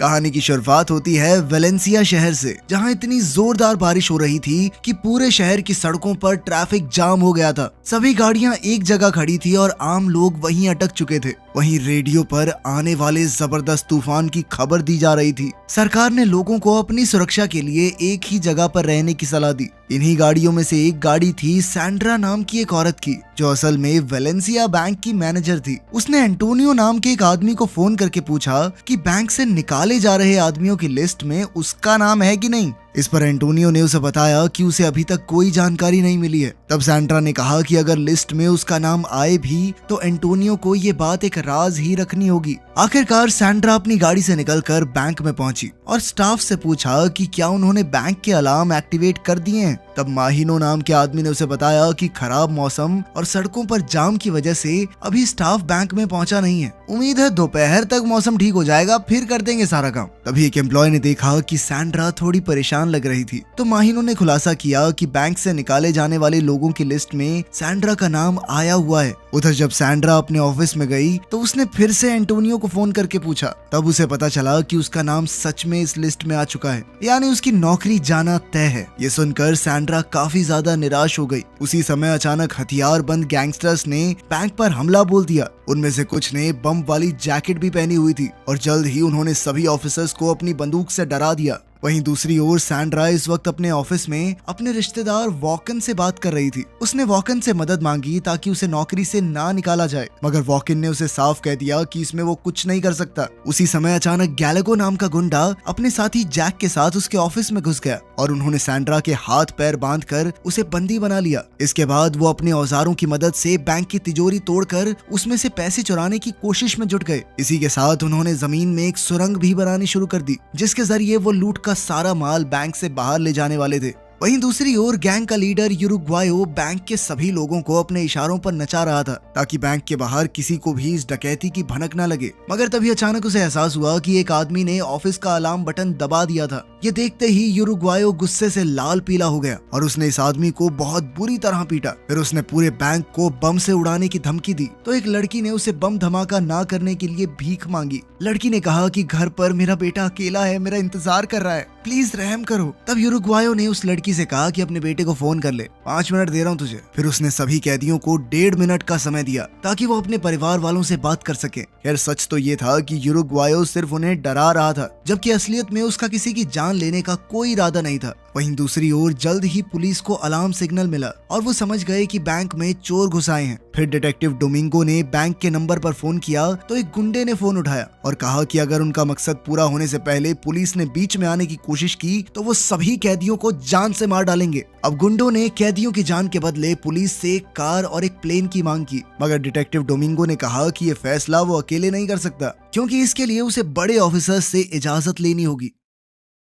कहानी की शुरुआत होती है वेलेंसिया शहर से, जहां इतनी जोरदार बारिश हो रही थी कि पूरे शहर की सड़कों पर ट्रैफिक जाम हो गया था। सभी गाड़ियां एक जगह खड़ी थी और आम लोग वहीं अटक चुके थे। वहीं रेडियो पर आने वाले जबरदस्त तूफान की खबर दी जा रही थी। सरकार ने लोगों को अपनी सुरक्षा के लिए एक ही जगह पर रहने की सलाह दी। इन्हीं गाड़ियों में से एक गाड़ी थी सैंड्रा नाम की एक औरत की, जो असल में वेलेंसिया बैंक की मैनेजर थी। उसने एंटोनियो नाम के एक आदमी को फोन करके पूछा कि बैंक से निकाले जा रहे आदमियों की लिस्ट में उसका नाम है कि नहीं। इस पर एंटोनियो ने उसे बताया कि उसे अभी तक कोई जानकारी नहीं मिली है। तब सैंड्रा ने कहा कि अगर लिस्ट में उसका नाम आए भी तो एंटोनियो को ये बात एक राज ही रखनी होगी। आखिरकार सैंड्रा अपनी गाड़ी से निकलकर बैंक में पहुंची और स्टाफ से पूछा कि क्या उन्होंने बैंक के अलार्म एक्टिवेट कर दिए हैं। तब माहिनो नाम के आदमी ने उसे बताया कि खराब मौसम और सड़कों पर जाम की वजह से अभी स्टाफ बैंक में पहुंचा नहीं है। उम्मीद है दोपहर तक मौसम ठीक हो जाएगा, फिर कर देंगे सारा काम। तभी एक एम्प्लॉय ने देखा कि सैंड्रा थोड़ी परेशान लग रही थी, तो माहिनो ने खुलासा किया कि बैंक से निकाले जाने वाले लोगों की लिस्ट में सैंड्रा का नाम आया हुआ है। उधर जब सैंड्रा अपने ऑफिस में गई तो उसने फिर से एंटोनियो को फोन करके पूछा। तब उसे पता चला कि उसका नाम सच में इस लिस्ट में आ चुका है, यानी उसकी नौकरी जाना तय है। ये सुनकर सैंड्रा काफी ज्यादा निराश हो गई। उसी समय अचानक हथियारबंद गैंगस्टर्स ने बैंक पर हमला बोल दिया। उनमें से कुछ ने बम वाली जैकेट भी पहनी हुई थी और जल्द ही उन्होंने सभी ऑफिसर्स को अपनी बंदूक से डरा दिया। वहीं दूसरी ओर सैंड्रा इस वक्त अपने ऑफिस में अपने रिश्तेदार वॉकन से बात कर रही थी। उसने वॉकन से मदद मांगी ताकि उसे नौकरी से ना निकाला जाए, मगर वॉकन ने उसे साफ कह दिया कि इसमें वो कुछ नहीं कर सकता। उसी समय अचानक गैलेगो नाम का गुंडा अपने साथी जैक के साथ उसके ऑफिस में घुस गया और उन्होंने सैंड्रा के हाथ पैर बांधकर उसे बंदी बना लिया। इसके बाद वो अपने औजारों की मदद से बैंक की तिजोरी तोड़कर उसमें से पैसे चुराने की कोशिश में जुट गए। इसी के साथ उन्होंने जमीन में एक सुरंग भी बनानी शुरू कर दी, जिसके जरिए वो लूट का सारा माल बैंक से बाहर ले जाने वाले थे। वहीं दूसरी ओर गैंग का लीडर यूरुग्वायो बैंक के सभी लोगों को अपने इशारों पर नचा रहा था ताकि बैंक के बाहर किसी को भी इस डकैती की भनक न लगे। मगर तभी अचानक उसे एहसास हुआ कि एक आदमी ने ऑफिस का अलार्म बटन दबा दिया था। ये देखते ही यूरुग्वायो गुस्से से लाल पीला हो गया और उसने इस आदमी को बहुत बुरी तरह पीटा। फिर उसने पूरे बैंक को बम से उड़ाने की धमकी दी तो एक लड़की ने उसे बम धमाका ना करने के लिए भीख मांगी। लड़की ने कहा कि घर पर मेरा बेटा अकेला है, मेरा इंतजार कर रहा है, प्लीज रहम करो। तब यूरुग्वायो ने उस लड़की से कहा कि अपने बेटे को फोन कर ले, 5 मिनट दे रहा हूँ तुझे। फिर उसने सभी कैदियों को 1.5 मिनट का समय दिया ताकि वो अपने परिवार वालों से बात कर सके। खैर सच तो ये था कि यूरुग्वायो सिर्फ उन्हें डरा रहा था, जबकि असलियत में उसका किसी की जान लेने का कोई इरादा नहीं था। वहीं दूसरी ओर जल्द ही पुलिस को अलार्म सिग्नल मिला और वो समझ गए कि बैंक में चोर घुस आए हैं। फिर डिटेक्टिव डोमिंगो ने बैंक के नंबर पर फोन किया तो एक गुंडे ने फोन उठाया और कहा कि अगर उनका मकसद पूरा होने से पहले पुलिस ने बीच में आने की कोशिश की तो वो सभी कैदियों को जान से मार डालेंगे। अब गुंडों ने कैदियों की जान के बदले पुलिस से एक कार और एक प्लेन की मांग की, मगर डिटेक्टिव डोमिंगो ने कहा कि ये फैसला वो अकेले नहीं कर सकता, क्योंकि इसके लिए उसे बड़े ऑफिसर्स से इजाजत लेनी होगी।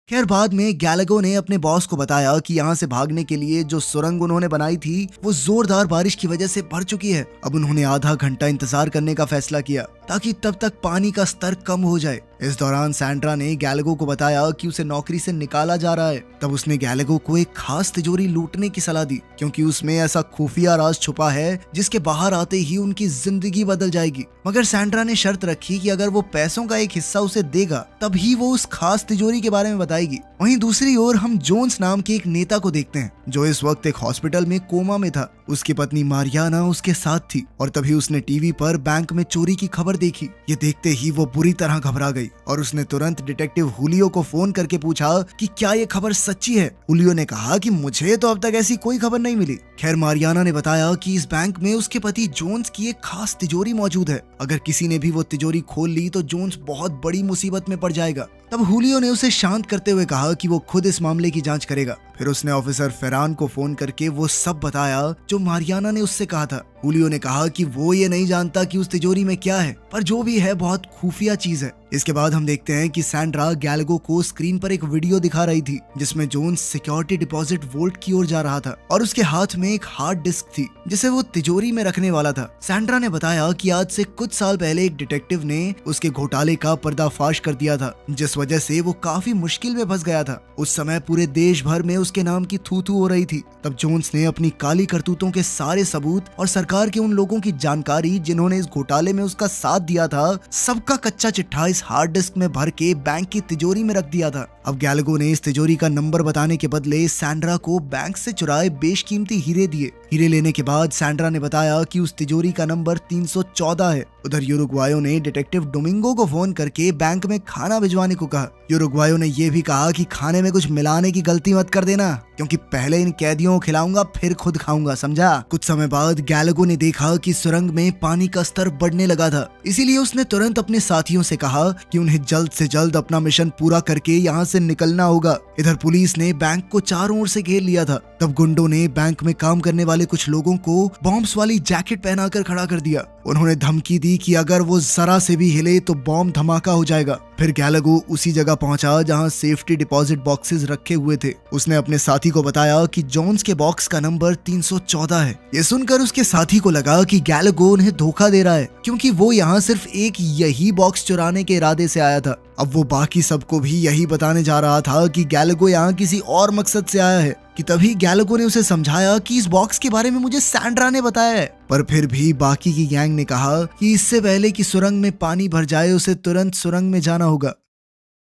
खैर बाद में गैलेगो ने अपने बॉस को बताया कि यहाँ से भागने के लिए जो सुरंग उन्होंने बनाई थी वो जोरदार बारिश की वजह से भर चुकी है। अब उन्होंने आधा घंटा इंतजार करने का फैसला किया ताकि तब तक पानी का स्तर कम हो जाए। इस दौरान सैंड्रा ने गैलेगो को बताया कि उसे नौकरी से निकाला जा रहा है। तब उसने गैलेगो को एक खास तिजोरी लूटने की सलाह दी, क्योंकि उसमें ऐसा खुफिया राज छुपा है जिसके बाहर आते ही उनकी जिंदगी बदल जाएगी। मगर सैंड्रा ने शर्त रखी कि अगर वो पैसों का एक हिस्सा उसे देगा तभी वो उस खास तिजोरी के बारे में बताएगी। वहीं दूसरी ओर हम जोन्स नाम के एक नेता को देखते हैं जो इस वक्त एक हॉस्पिटल में कोमा में था। उसकी पत्नी मारियाना उसके साथ थी और तभी उसने टीवी पर बैंक में चोरी की खबर देखी। ये देखते ही वो बुरी तरह घबरा गई और उसने तुरंत डिटेक्टिव हुलियो को फोन करके पूछा कि क्या ये खबर सच्ची है। हुलियो ने कहा कि मुझे तो अब तक ऐसी कोई खबर नहीं मिली। खैर मारियाना ने बताया कि इस बैंक में उसके पति जोन्स की एक खास तिजोरी मौजूद है, अगर किसी ने भी वो तिजोरी खोल ली तो जोन्स बहुत बड़ी मुसीबत में पड़ जाएगा। तब हुलियो ने उसे शांत करते हुए कहा कि वो खुद इस मामले की जांच करेगा। फिर उसने ऑफिसर फेरान को फोन करके वो सब बताया जो मारियाना ने उससे कहा था। हुलियो ने कहा कि वो ये नहीं जानता कि उस तिजोरी में क्या है, पर जो भी है बहुत खुफिया चीज है। इसके बाद हम देखते हैं कि सैंड्रा गैलेगो को स्क्रीन पर एक वीडियो दिखा रही थी जिसमें जोन्स सिक्योरिटी डिपॉजिट वोल्ट की ओर जा रहा था और उसके हाथ में एक हार्ड डिस्क थी जिसे वो तिजोरी में रखने वाला था। सैंड्रा ने बताया कि आज से कुछ साल पहले एक डिटेक्टिव ने उसके घोटाले का पर्दाफाश कर दिया था, जिस वजह से वो काफी मुश्किल में फंस गया था। उस समय पूरे देश भर में उसके नाम की थू थू हो रही थी। तब जोन्स ने अपनी काली करतूतों के सारे सबूत और सरकार के उन लोगों की जानकारी जिन्होंने इस घोटाले में उसका साथ दिया था, सबका कच्चा चिट्ठा इस हार्ड डिस्क में भर के बैंक की तिजोरी में रख दिया था। अब गैलागो ने इस तिजोरी का नंबर बताने के बदले सैंड्रा को बैंक से चुराए बेशकीमती हीरे दिए। हीरे लेने के बाद सैंड्रा ने बताया कि उस तिजोरी का नंबर 314 है। उधर यूरुग्वायो ने डिटेक्टिव डोमिंगो को फोन करके बैंक में खाना भिजवाने को कहा। यूरुग्वायो ने यह भी कहा कि खाने में कुछ मिलाने की गलती मत कर देना, क्योंकि पहले इन कैदियों को खिलाऊंगा फिर खुद खाऊंगा, समझा। कुछ समय बाद गैलागो ने देखा कि सुरंग में पानी का स्तर बढ़ने लगा था, इसीलिए उसने तुरंत अपने साथियों से कहा कि उन्हें जल्द से जल्द अपना मिशन पूरा करके यहाँ से निकलना होगा। इधर पुलिस ने बैंक को चारों ओर से घेर लिया था। तब गुंडों ने बैंक में काम करने वाले कुछ लोगों को बॉम्ब्स वाली जैकेट पहनाकर खड़ा कर दिया। उन्होंने धमकी दी कि अगर वो जरा से भी हिले तो बॉम्ब धमाका हो जाएगा। फिर गैलागो उसी जगह पहुंचा जहां सेफ्टी डिपॉजिट बॉक्सेस रखे हुए थे। उसने अपने साथी को बताया कि जोन्स के बॉक्स का नंबर 314 है। ये सुनकर उसके साथी को लगा कि गैलागो उन्हें धोखा दे रहा है, क्योंकि वो यहाँ सिर्फ एक यही बॉक्स चुराने के इरादे से आया था। अब वो बाकी सबको भी यही बताने जा रहा था कि गैलागो यहाँ किसी और मकसद से आया है। कि तभी गैलागो ने उसे समझाया कि इस बॉक्स के बारे में मुझे सैंड्रा ने बताया है। पर फिर भी बाकी की गैंग ने कहा कि इससे पहले कि सुरंग में पानी भर जाए उसे तुरंत सुरंग में जाना होगा।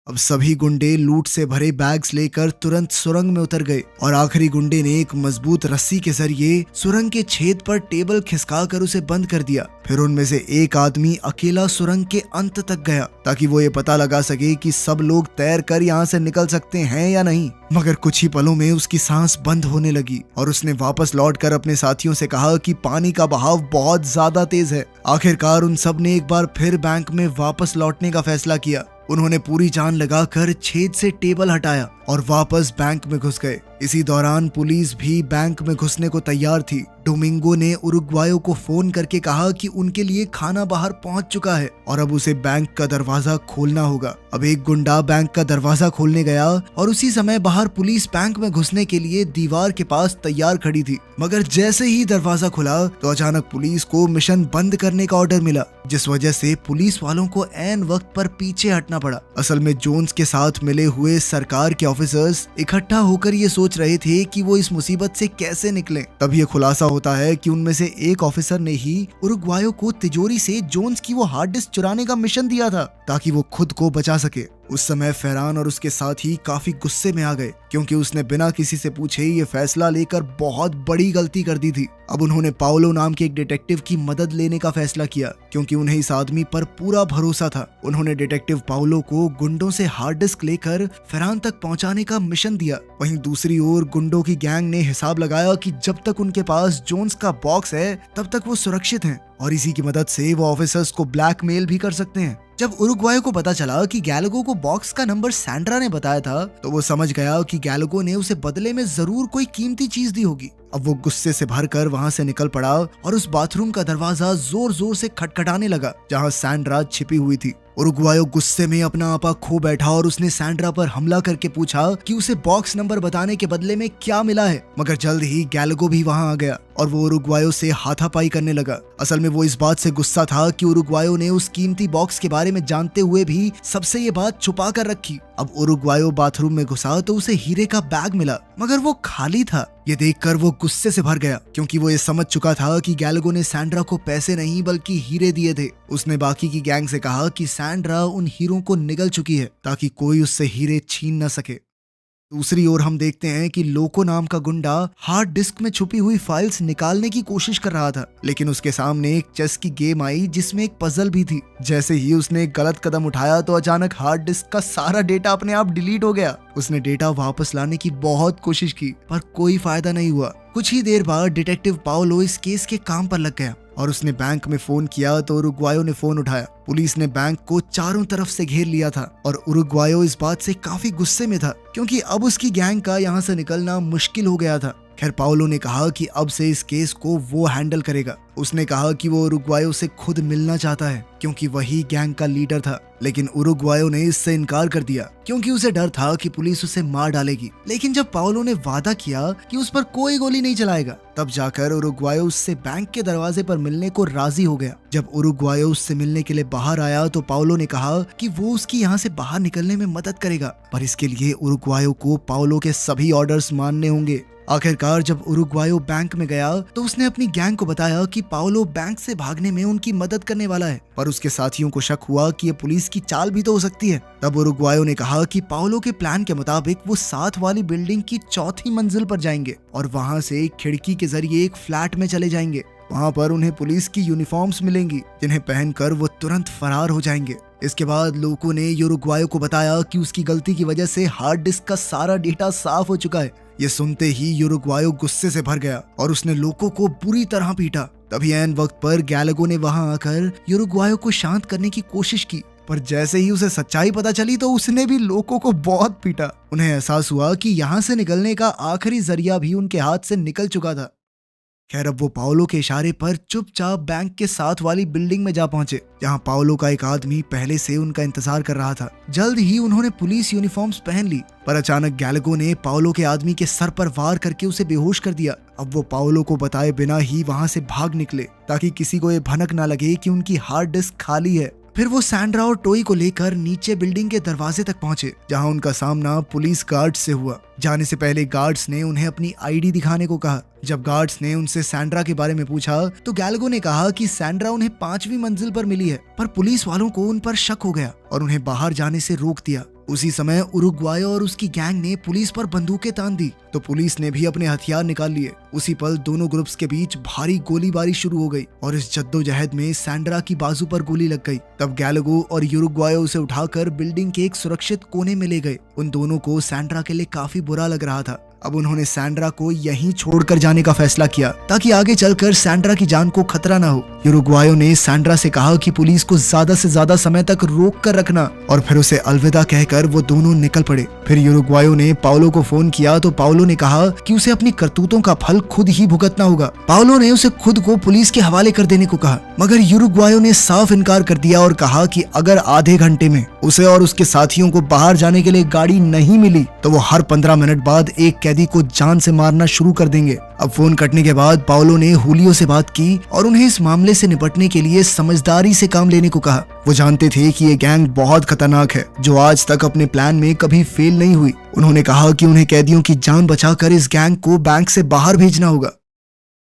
अब सभी गुंडे लूट से भरे बैग्स लेकर तुरंत सुरंग में उतर गए और आखिरी गुंडे ने एक मजबूत रस्सी के जरिए सुरंग के छेद पर टेबल खिसकाकर उसे बंद कर दिया। फिर उनमें से एक आदमी अकेला सुरंग के अंत तक गया ताकि वो ये पता लगा सके कि सब लोग तैर कर यहाँ से निकल सकते हैं या नहीं। मगर कुछ ही पलों में उसकी सांस बंद होने लगी और उसने वापस लौटकर अपने साथियों से कहा कि पानी का बहाव बहुत ज्यादा तेज है। आखिरकार उन सब ने एक बार फिर बैंक में वापस लौटने का फैसला किया। उन्होंने पूरी जान लगाकर छेद से टेबल हटाया और वापस बैंक में घुस गए। इसी दौरान पुलिस भी बैंक में घुसने को तैयार थी। डोमिंगो ने उरुग्वायो को फोन करके कहा कि उनके लिए खाना बाहर पहुंच चुका है और अब उसे बैंक का दरवाजा खोलना होगा। अब एक गुंडा बैंक का दरवाजा खोलने गया और उसी समय बाहर पुलिस बैंक में घुसने के लिए दीवार के पास तैयार खड़ी थी। मगर जैसे ही दरवाजा खुला तो अचानक पुलिस को मिशन बंद करने का ऑर्डर मिला, जिस वजह से पुलिस वालों को ऐन वक्त पर पीछे हटना पड़ा। असल में जोन्स के साथ मिले हुए सरकार के ऑफिसर्स इकट्ठा होकर ये सोच रहे थे कि वो इस मुसीबत से कैसे निकलें। तब ये खुलासा होता है कि उनमें से एक ऑफिसर ने ही उरुग्वायो को तिजोरी से जोन्स की वो हार्ड डिस्क चुराने का मिशन दिया था ताकि वो खुद को बचा सके। उस समय फेरान और उसके साथी काफी गुस्से में आ गए, क्योंकि उसने बिना किसी से पूछे ये फैसला लेकर बहुत बड़ी गलती कर दी थी। अब उन्होंने पाओलो नाम के एक डिटेक्टिव की मदद लेने का फैसला किया, क्योंकि उन्हें इस आदमी पर पूरा भरोसा था। उन्होंने डिटेक्टिव पाओलो को गुंडों से हार्ड डिस्क लेकर फेरान तक पहुंचाने का मिशन दिया। वहीं दूसरी ओर गुंडों की गैंग ने हिसाब लगाया कि जब तक उनके पास जोन्स का बॉक्स है तब तक वो सुरक्षित हैं और इसी की मदद से वो ऑफिसर्स को ब्लैकमेल भी कर सकते हैं। जब उरुग्वायो को पता चला कि गैलागो को बॉक्स का नंबर सैंड्रा ने बताया था तो वो समझ गया कि गैलागो ने उसे बदले में जरूर कोई कीमती चीज दी होगी। अब वो गुस्से से भरकर वहां से निकल पड़ा और उस बाथरूम का दरवाजा जोर जोर से खटखटाने लगा जहां सैंड्रा छिपी हुई थी। उरुग्वायो गुस्से में अपना आपा खो बैठा और उसने सैंड्रा पर हमला करके पूछा कि उसे बॉक्स नंबर बताने के बदले में क्या मिला है। मगर जल्द ही गैलागो भी वहां आ गया और वो उरुग्वायो से हाथापाई करने लगा। असल में वो इस बात से गुस्सा था कि उरुग्वायो ने उस कीमती बॉक्स के बारे में जानते हुए भी सबसे ये बात छुपा कर रखी। अब उरुग्वायो बाथरूम में घुसा तो उसे हीरे का बैग मिला, मगर वो खाली था। ये देखकर वो गुस्से से भर गया, क्योंकि वो ये समझ चुका था कि गैलागो ने सैंड्रा को पैसे नहीं बल्कि हीरे दिए थे। उसने बाकी की गैंग से कहा कि सैंड्रा उन हीरों को निगल चुकी है ताकि कोई उससे हीरे छीन न सके। दूसरी ओर हम देखते हैं कि लोको नाम का गुंडा हार्ड डिस्क में छुपी हुई फाइल्स निकालने की कोशिश कर रहा था, लेकिन उसके सामने एक चेस की गेम आई जिसमें एक पजल भी थी। जैसे ही उसने एक गलत कदम उठाया तो अचानक हार्ड डिस्क का सारा डेटा अपने आप डिलीट हो गया। उसने डेटा वापस लाने की बहुत कोशिश की पर कोई फायदा नहीं हुआ। कुछ ही देर बाद डिटेक्टिव पाओलो इस केस के काम पर लग गया और उसने बैंक में फोन किया तो उरुग्वायो ने फोन उठाया। पुलिस ने बैंक को चारों तरफ से घेर लिया था और उरुग्वायो इस बात से काफी गुस्से में था, क्योंकि अब उसकी गैंग का यहाँ से निकलना मुश्किल हो गया था। खैर पाओलो ने कहा कि अब से इस केस को वो हैंडल करेगा। उसने कहा कि वो उरुग्वायो से खुद मिलना चाहता है क्योंकि वही गैंग का लीडर था, लेकिन उरुग्वायो ने इससे इनकार कर दिया क्योंकि उसे डर था कि पुलिस उसे मार डालेगी। लेकिन जब पाओलो ने वादा किया कि उस पर कोई गोली नहीं चलाएगा, तब जाकर उरुग्वायो उससे बैंक के दरवाजे पर मिलने को राजी हो गया। जब उरुग्वायो उससे मिलने के लिए बाहर आया तो पाओलो ने कहा कि वो उसकी यहाँ से बाहर निकलने में मदद करेगा, पर इसके लिए उरुग्वायो को पाओलो के सभी ऑर्डर्स मानने होंगे। आखिरकार जब उरुग्वायो बैंक में गया तो उसने अपनी गैंग को बताया कि पाओलो बैंक से भागने में उनकी मदद करने वाला है, पर उसके साथियों को शक हुआ कि ये पुलिस की चाल भी तो हो सकती है। तब उरुग्वायो ने कहा कि पाओलो के प्लान के मुताबिक वो साथ वाली बिल्डिंग की चौथी मंजिल पर जाएंगे और वहाँ से एक खिड़की के जरिए एक फ्लैट में चले जाएंगे। वहाँ पर उन्हें पुलिस की यूनिफॉर्म्स मिलेंगी जिन्हें पहनकर वो तुरंत फरार हो जाएंगे। इसके बाद लोगों ने उरुग्वायो को बताया कि उसकी गलती की वजह से हार्ड डिस्क का सारा डेटा साफ हो चुका है। ये सुनते ही उरुग्वायो गुस्से से भर गया और उसने लोगों को बुरी तरह पीटा। तभी ऐन वक्त पर गैलागो ने वहां आकर उरुग्वायो को शांत करने की कोशिश की, पर जैसे ही उसे सच्चाई पता चली तो उसने भी लोगों को बहुत पीटा। उन्हें एहसास हुआ कि यहाँ से निकलने का आखिरी जरिया भी उनके हाथ से निकल चुका था। खैर अब वो पाओलो के इशारे पर चुपचाप बैंक के साथ वाली बिल्डिंग में जा पहुंचे, जहां पाओलो का एक आदमी पहले से उनका इंतजार कर रहा था। जल्द ही उन्होंने पुलिस यूनिफॉर्म्स पहन ली, पर अचानक गैलागो ने पाओलो के आदमी के सर पर वार करके उसे बेहोश कर दिया। अब वो पाओलो को बताए बिना ही वहां से भाग निकले ताकि किसी को ये भनक ना लगे कि उनकी हार्ड डिस्क खाली है। फिर वो सैंड्रा और टोई को लेकर नीचे बिल्डिंग के दरवाजे तक पहुंचे, जहां उनका सामना पुलिस गार्ड्स से हुआ। जाने से पहले गार्ड्स ने उन्हें अपनी आईडी दिखाने को कहा। जब गार्ड्स ने उनसे सैंड्रा के बारे में पूछा तो गैलागो ने कहा कि सैंड्रा उन्हें 5वीं मंजिल पर मिली है, पर पुलिस वालों को उन पर शक हो गया और उन्हें बाहर जाने से रोक दिया। उसी समय उरुग्वायो और उसकी गैंग ने पुलिस पर बंदूकें तान दी तो पुलिस ने भी अपने हथियार निकाल लिए। उसी पल दोनों ग्रुप्स के बीच भारी गोलीबारी शुरू हो गई और इस जद्दोजहद में सैंड्रा की बाजू पर गोली लग गई। तब गैलागो और उरुग्वायो उसे उठाकर बिल्डिंग के एक सुरक्षित कोने में ले गए। उन दोनों को सैंड्रा के लिए काफी बुरा लग रहा था। अब उन्होंने सैंड्रा को यहीं छोड़कर जाने का फैसला किया ताकि आगे चलकर सैंड्रा की जान को खतरा ना हो। उरुग्वायो ने सैंड्रा से कहा कि पुलिस को ज्यादा से ज्यादा समय तक रोक कर रखना और फिर उसे अलविदा कहकर वो दोनों निकल पड़े। फिर उरुग्वायो ने पाओलो को फोन किया तो पाओलो ने कहा कि उसे अपनी करतूतों का फल खुद ही भुगतना होगा। पाओलो ने उसे खुद को पुलिस के हवाले कर देने को कहा, मगर उरुग्वायो ने साफ इनकार कर दिया और कहा कि अगर आधे घंटे में उसे और उसके साथियों को बाहर जाने के लिए गाड़ी नहीं मिली तो वो हर 15 मिनट बाद एक कैदी को जान से मारना शुरू कर देंगे। अब फोन कटने के बाद पाओलो ने हुलियो से बात की और उन्हें इस मामले से निपटने के लिए समझदारी से काम लेने को कहा। वो जानते थे कि ये गैंग बहुत खतरनाक है जो आज तक अपने प्लान में कभी फेल नहीं हुई। उन्होंने कहा कि उन्हें कैदियों की जान बचाकर इस गैंग को बैंक से बाहर भेजना होगा।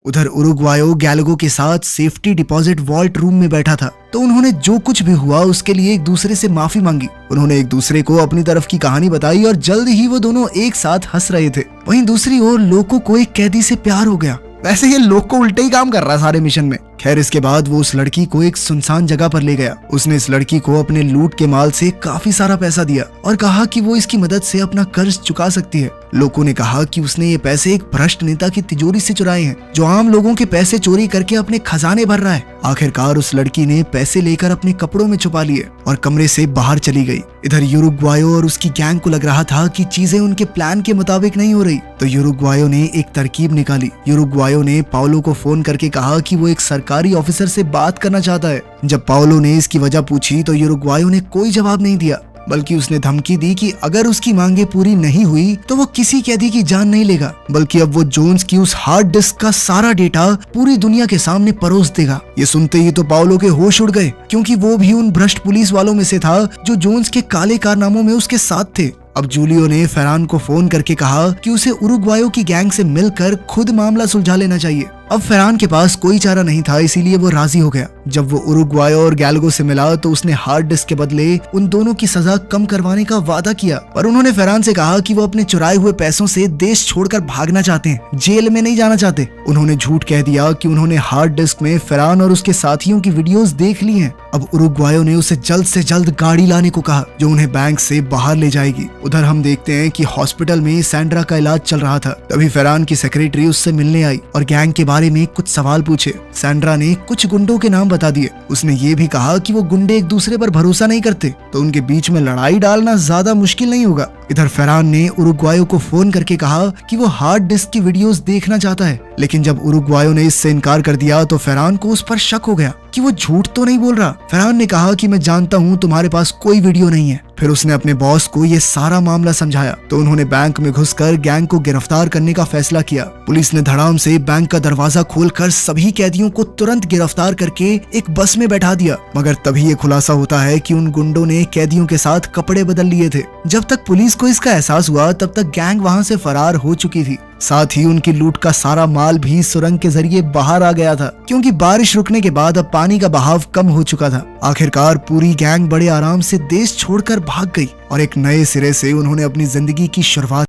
उधर उरुग्वायो गैलागो के साथ सेफ्टी डिपॉजिट वॉल्ट रूम में बैठा था तो उन्होंने जो कुछ भी हुआ उसके लिए एक दूसरे से माफी मांगी। उन्होंने एक दूसरे को अपनी तरफ की कहानी बताई और जल्द ही वो दोनों एक साथ हंस रहे थे। वहीं दूसरी ओर लोको को एक कैदी से प्यार हो गया। वैसे ये लोको उल्टे ही काम कर रहा है सारे मिशन में। खैर इसके बाद वो उस लड़की को एक सुनसान जगह पर ले गया। उसने इस लड़की को अपने लूट के माल से काफी सारा पैसा दिया और कहा कि वो इसकी मदद से अपना कर्ज चुका सकती है। लोको ने कहा कि उसने ये पैसे एक भ्रष्ट नेता की तिजोरी से चुराए हैं जो आम लोगों के पैसे चोरी करके अपने खजाने भर रहा है। आखिरकार उस लड़की ने पैसे लेकर अपने कपड़ों में छुपा लिए और कमरे से बाहर चली गई। इधर उरुग्वायो और उसकी गैंग को लग रहा था कि चीजें उनके प्लान के मुताबिक नहीं हो रही तो उरुग्वायो ने एक तरकीब निकाली। उरुग्वायो ने पाओलो को फोन करके कहा कि वो एक सरकारी ऑफिसर से बात करना चाहता है। जब पाओलो ने इसकी वजह पूछी तो उरुग्वायो ने कोई जवाब नहीं दिया, बल्कि उसने धमकी दी कि अगर उसकी मांगे पूरी नहीं हुई तो वो किसी कैदी की जान नहीं लेगा, बल्कि अब वो जोन्स की उस हार्ड डिस्क का सारा डेटा पूरी दुनिया के सामने परोस देगा। ये सुनते ही तो पाओलो के होश उड़ गए क्योंकि वो भी उन भ्रष्ट पुलिस वालों में से था जो जोन्स के काले कारनामों में उसके साथ थे। अब जूलियो ने फेरान को फोन करके कहा कि उसे उरुग्वायो की गैंग से मिलकर खुद मामला सुलझा लेना चाहिए। अब फेरान के पास कोई चारा नहीं था, इसीलिए वो राजी हो गया। जब वो उरुग्वायो और गैलागो से मिला तो उसने हार्ड डिस्क के बदले उन दोनों की सजा कम करवाने का वादा किया, पर उन्होंने फेरान से कहा कि वो अपने चुराए हुए पैसों से देश छोड़कर भागना चाहते हैं, जेल में नहीं जाना चाहते। उन्होंने झूठ कह दिया कि उन्होंने हार्ड डिस्क में फेरान और उसके साथियों की वीडियोस देख ली हैं। अब उरुग्वायो ने उसे जल्द से जल्द गाड़ी लाने को कहा जो उन्हें बैंक से बाहर ले जाएगी। उधर हम देखते हैं कि हॉस्पिटल में सैंड्रा का इलाज चल रहा था। तभी फेरान की सेक्रेटरी उससे मिलने आई और गैंग के बारे में कुछ सवाल पूछे। सैंड्रा ने कुछ गुंडों के नाम बता दिए। उसने ये भी कहा कि वो गुंडे एक दूसरे पर भरोसा नहीं करते तो उनके बीच में लड़ाई डालना ज्यादा मुश्किल नहीं होगा। इधर फरहान ने उरुग्वायो को फोन करके कहा कि वो हार्ड डिस्क की वीडियोस देखना चाहता है, लेकिन जब उरुग्वायो ने इससे इनकार कर दिया तो फरहान को उस पर शक हो गया कि वो झूठ तो नहीं बोल रहा। फरहान ने कहा कि मैं जानता हूँ तुम्हारे पास कोई वीडियो नहीं है। फिर उसने अपने बॉस को ये सारा मामला समझाया तो उन्होंने बैंक में घुसकर गैंग को गिरफ्तार करने का फैसला किया। पुलिस ने धड़ाम से बैंक का दरवाजा खोलकर सभी कैदियों को तुरंत गिरफ्तार करके एक बस में बैठा दिया, मगर तभी ये खुलासा होता है कि उन गुंडों ने कैदियों के साथ कपड़े बदल लिए थे। जब तक पुलिस को इसका एहसास हुआ तब तक गैंग वहाँ से फरार हो चुकी थी। साथ ही उनकी लूट का सारा माल भी सुरंग के जरिए बाहर आ गया था, क्योंकि बारिश रुकने के बाद अब पानी का बहाव कम हो चुका था। आखिरकार पूरी गैंग बड़े आराम से देश छोड़कर भाग गई और एक नए सिरे से उन्होंने अपनी जिंदगी की शुरुआत